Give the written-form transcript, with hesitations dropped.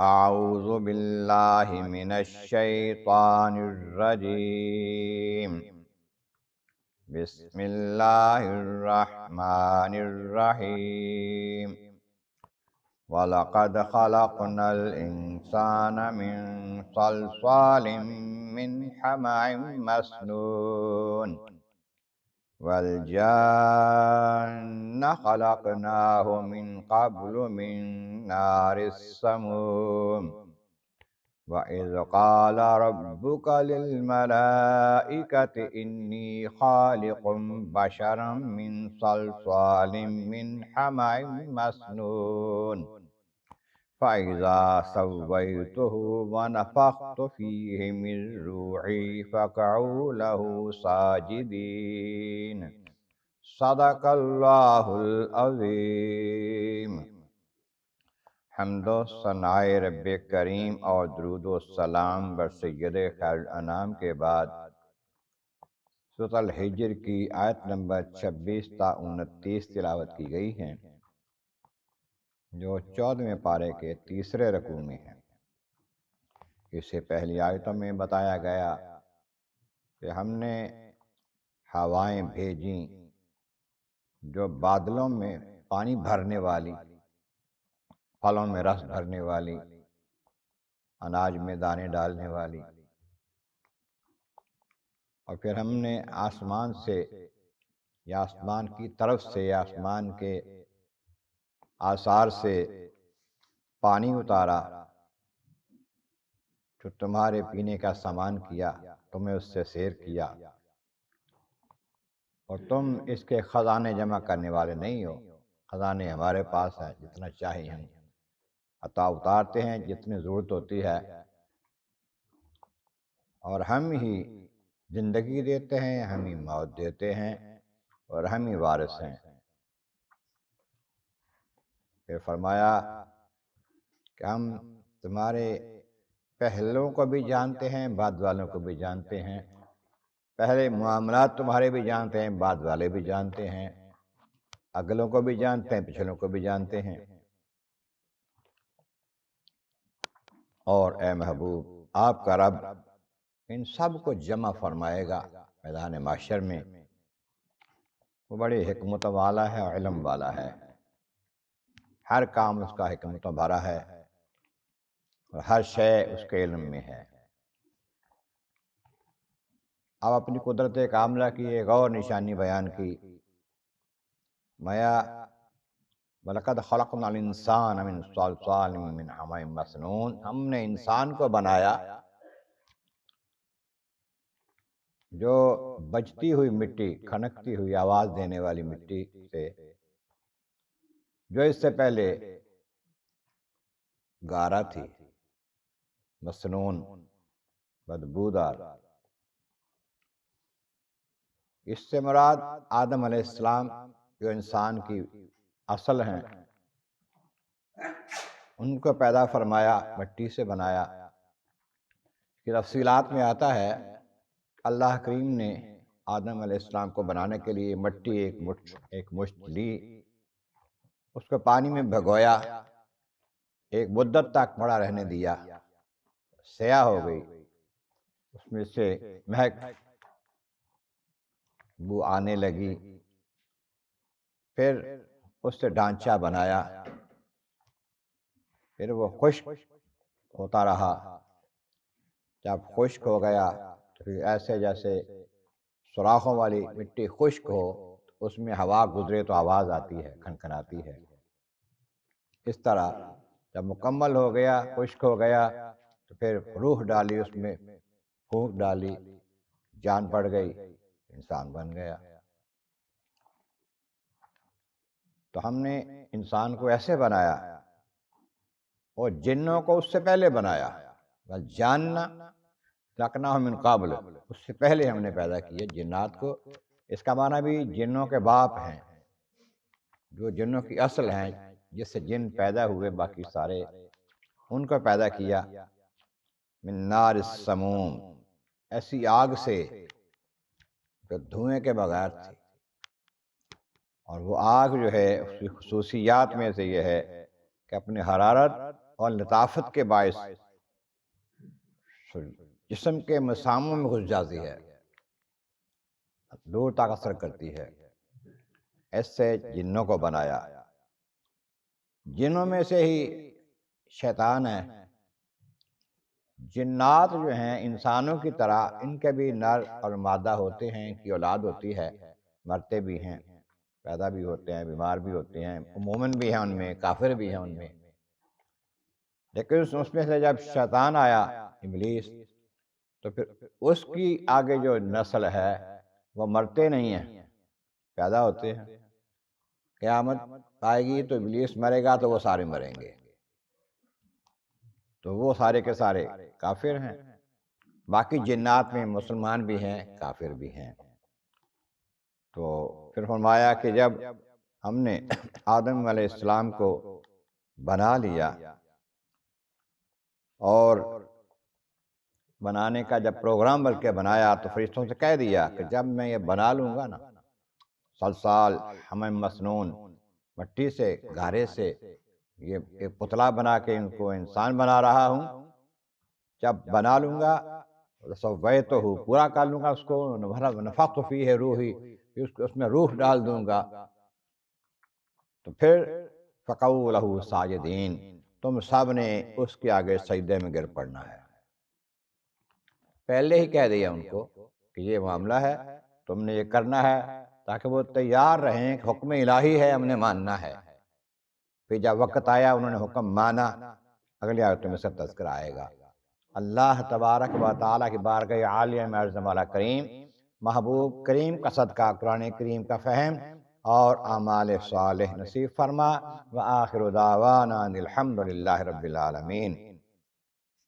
اعوذ باللہ من الشیطان الرجیم، بسم اللہ الرحمن الرحیم۔ وَلَقَدْ خَلَقْنَا الْإِنسَانَ مِنْ صَلْصَالٍ مِّنْ حَمَإٍ مَّسْنُونٍ وَالْجَانَّ خَلَقْنَاهُ مِنْ قَبْلُ مِنْ نَارِ السَّمُومِ وَإِذْ قَالَ رَبُّكَ لِلْمَلَائِكَةِ إِنِّي خَالِقٌ بَشَرًا مِّنْ صَلْصَالٍ مِّنْ حَمَإٍ مَّسْنُونٍ فَإِذَا سَوَّيْتُهُ وَنَفَخْتُ فِيهِ مِن رُّوحِي فَقَعُوا لَهُ سَاجِدِينَ۔ صدق اللہ العظیم۔ حمد و ثناء رب کریم اور درود و سلام بر سید خیر الانام کے بعد سورۃ الحجر کی آیت نمبر 26 تا 29 تلاوت کی گئی ہیں، جو 14ویں پارے کے تیسرے رکوع میں ہیں۔ اس سے پہلی آیتوں میں بتایا گیا کہ ہم نے ہوائیں بھیجیں جو بادلوں میں پانی بھرنے والی، پھلوں میں رس بھرنے والی، اناج میں دانے ڈالنے والی، اور پھر ہم نے آسمان سے یا آسمان کی طرف سے یا آسمان کے آثار سے پانی اتارا جو تمہارے پینے کا سامان کیا، تمہیں اس سے سیر کیا، اور تم اس کے خزانے جمع کرنے والے نہیں ہو۔ خزانے ہمارے پاس ہیں، جتنا چاہیے ہم عطا اتارتے ہیں، جتنی ضرورت ہوتی ہے، اور ہم ہی زندگی دیتے ہیں، ہم ہی موت دیتے ہیں، اور ہم ہی وارث ہیں۔ پھر فرمایا کہ ہم تمہارے پہلوں کو بھی جانتے ہیں، بعد والوں کو بھی جانتے ہیں، پہلے معاملات تمہارے بھی جانتے ہیں، بعد والے بھی جانتے ہیں، اگلوں کو بھی جانتے ہیں، پچھلوں کو بھی جانتے ہیں۔ اور اے محبوب، آپ کا رب ان سب کو جمع فرمائے گا میدان محشر میں۔ وہ بڑی حکمت والا ہے اور علم والا ہے، ہر کام اس کا حکمت بھرا ہے، اور ہر شے اس کے علم میں ہے۔ اب اپنی قدرت کاملہ کی ایک اور نشانی بیان کی۔ وَلَقَدْ خَلَقْنَا الْإِنسَانَ مِنْ صَلْصَالٍ مِّنْ حَمَإٍ مَّسْنُونٍ، ہم نے انسان کو بنایا جو بجتی ہوئی مٹی، کھنکتی ہوئی آواز دینے والی مٹی سے، جو اس سے پہلے گارا تھی، مسنون، بدبودار۔ اس سے مراد آدم علیہ السلام جو انسان کی اصل ہیں، ان کو پیدا فرمایا، مٹی سے بنایا۔ کہ تفصیلات میں آتا ہے اللہ کریم نے آدم علیہ السلام کو بنانے کے لیے مٹی ایک مشت لی، اس کو پانی میں بھگویا، ایک مدت تک پڑا رہنے دیا، سیاہ ہو گئی، اس میں سے مہک بو آنے لگی، پھر اس سے ڈھانچہ بنایا، پھر وہ خشک ہوتا رہا۔ جب خشک ہو گیا تو پھر ایسے جیسے سوراخوں والی مٹی خشک ہو، اس میں ہوا گزرے تو آواز آتی ہے، کھنکھناتی ہے۔ اس طرح جب مکمل ہو گیا، خشک ہو گیا، تو پھر روح ڈالی، اس میں پھونک ڈالی، جان پڑ گئی، انسان بن گیا۔ تو ہم نے انسان کو ایسے بنایا، اور جنوں کو اس سے پہلے بنایا۔ وَالْجَانَّ خَلَقْنَاهُ مِنْ قَبْلُ، اس سے پہلے ہم نے پیدا کیے جنات کو۔ اس کا معنی بھی جنوں کے باپ ہیں، جو جنوں کی اصل ہیں، جس سے جن پیدا ہوئے باقی سارے، ان کو پیدا کیا۔ من نار السموم، ایسی آگ سے جو دھوئیں کے بغیر تھی، اور وہ آگ جو ہے اس کی خصوصیات میں سے یہ ہے کہ اپنی حرارت اور لطافت کے باعث جسم کے مساموں میں گھس جاتی ہے، دور تک اثر کرتی ہے۔ ایسے جنوں کو بنایا، جنوں میں سے ہی شیطان ہے۔ جنات جو ہیں انسانوں کی طرح، ان کے بھی نر اور مادہ ہوتے ہیں، ان کی اولاد ہوتی ہے، مرتے بھی ہیں، پیدا بھی ہوتے ہیں، بیمار بھی ہوتے ہیں، مومن بھی ہیں ان میں، کافر بھی ہیں ان میں۔ لیکن اس میں سے جب شیطان آیا، ابلیس، تو پھر اس کی آگے جو نسل ہے وہ مرتے نہیں ہیں، پیدا ہوتے ہیں۔ قیامت آئے گی تو ابلیس مرے گا تو وہ سارے مریں گے، تو وہ سارے کے سارے کافر ہیں۔ باقی جنات میں مسلمان بھی ہیں، کافر بھی ہیں۔ تو پھر فرمایا کہ جب ہم نے آدم علیہ السلام کو بنا لیا، اور بنانے کا جب پروگرام بلکہ بنایا، تو فرشتوں سے کہہ دیا کہ جب میں یہ بنا لوں گا نا، صلصال حمیم مسنون، مٹی سے، گارے سے یہ ایک پتلا بنا کے ان کو انسان بنا رہا ہوں، جب بنا لوں گا سویتہ، پورا کر لوں گا اس کو، نفخت فیہ روحی، اس میں روح ڈال دوں گا، تو پھر فقعوا لہ ساجدین، تم سب نے اس کے آگے سجدے میں گر پڑنا ہے۔ پہلے ہی کہہ دیا ان کو کہ یہ معاملہ ہے، تم نے یہ کرنا ہے، تاکہ وہ تیار رہیں کہ حکم الہی ہے، ہم نے ماننا ہے۔ پھر جب وقت آیا انہوں نے حکم مانا، اگلی آیت میں سے تذکرہ آئے گا۔ اللہ تبارک و تعالیٰ کی بارگاہ عالیہ میں عرض مولا کریم، محبوب کریم کا صدقہ قرآن کریم کا فہم اور اعمال صالح نصیب فرما۔ وآخر دعوانا ان الحمد للہ رب العالمین۔